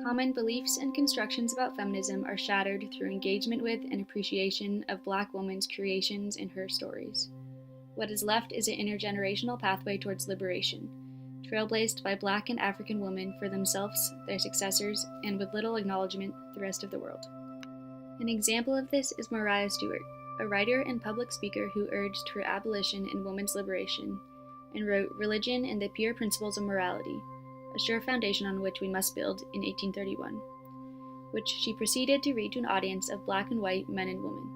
Common beliefs and constructions about feminism are shattered through engagement with and appreciation of Black women's creations and her stories. What is left is an intergenerational pathway towards liberation, trailblazed by Black and African women for themselves, their successors, and with little acknowledgement, the rest of the world. An example of this is Mariah Stewart, a writer and public speaker who urged for abolition and women's liberation, and wrote Religion and the Pure Principles of Morality, a sure foundation on which we must build, in 1831, which she proceeded to read to an audience of Black and white men and women.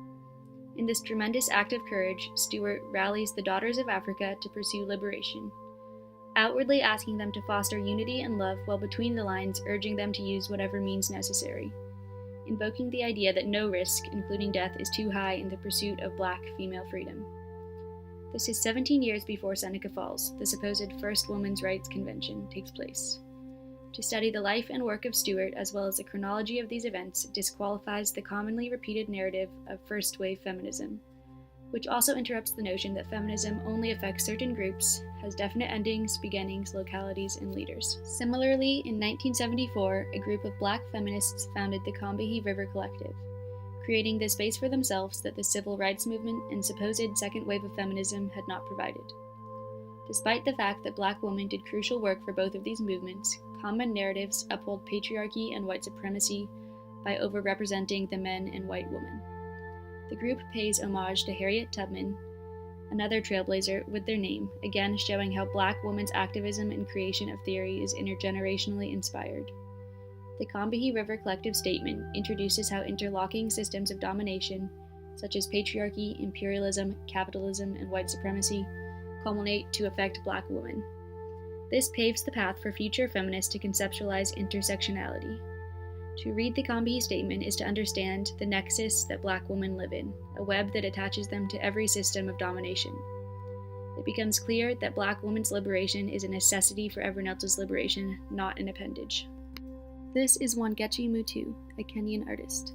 In this tremendous act of courage, Stewart rallies the daughters of Africa to pursue liberation, outwardly asking them to foster unity and love while between the lines urging them to use whatever means necessary, invoking the idea that no risk, including death, is too high in the pursuit of Black female freedom. This is 17 years before Seneca Falls, the supposed first women's rights convention, takes place. To study the life and work of Stewart, as well as the chronology of these events, disqualifies the commonly repeated narrative of first-wave feminism, which also interrupts the notion that feminism only affects certain groups, has definite endings, beginnings, localities, and leaders. Similarly, in 1974, a group of Black feminists founded the Combahee River Collective, creating the space for themselves that the civil rights movement and supposed second wave of feminism had not provided. Despite the fact that Black women did crucial work for both of these movements, common narratives uphold patriarchy and white supremacy by overrepresenting the men and white women. The group pays homage to Harriet Tubman, another trailblazer, with their name, again showing how Black women's activism and creation of theory is intergenerationally inspired. The Combahee River Collective statement introduces how interlocking systems of domination, such as patriarchy, imperialism, capitalism, and white supremacy, culminate to affect Black women. This paves the path for future feminists to conceptualize intersectionality. To read the Combahee statement is to understand the nexus that Black women live in, a web that attaches them to every system of domination. It becomes clear that Black women's liberation is a necessity for everyone else's liberation, not an appendage. This is Wangechi Mutu, a Kenyan artist.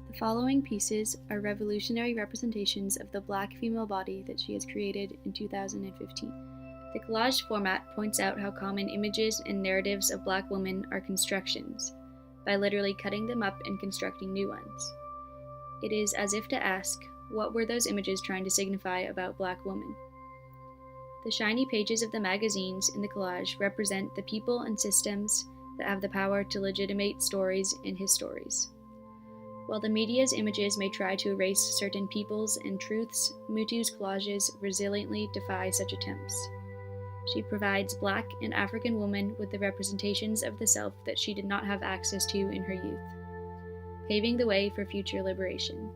The following pieces are revolutionary representations of the Black female body that she has created in 2015. The collage format points out how common images and narratives of Black women are constructions, by literally cutting them up and constructing new ones. It is as if to ask, what were those images trying to signify about Black women? The shiny pages of the magazines in the collage represent the people and systems that have the power to legitimate stories in his stories. While the media's images may try to erase certain peoples and truths, Mutu's collages resiliently defy such attempts. She provides Black and African women with the representations of the self that she did not have access to in her youth, paving the way for future liberation,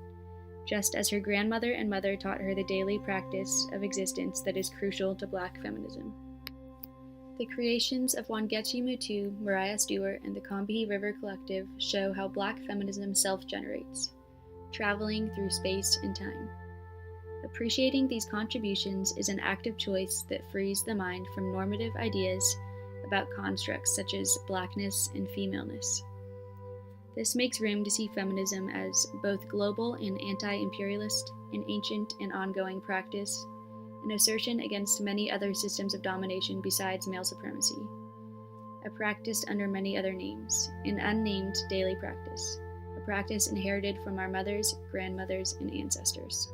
just as her grandmother and mother taught her the daily practice of existence that is crucial to Black feminism. The creations of Wangechi Mutu, Mariah Stewart, and the Combahee River Collective show how Black feminism self-generates, traveling through space and time. Appreciating these contributions is an active choice that frees the mind from normative ideas about constructs such as Blackness and femaleness. This makes room to see feminism as both global and anti-imperialist, an ancient and ongoing practice, an assertion against many other systems of domination besides male supremacy, a practice under many other names, an unnamed daily practice, a practice inherited from our mothers, grandmothers, and ancestors.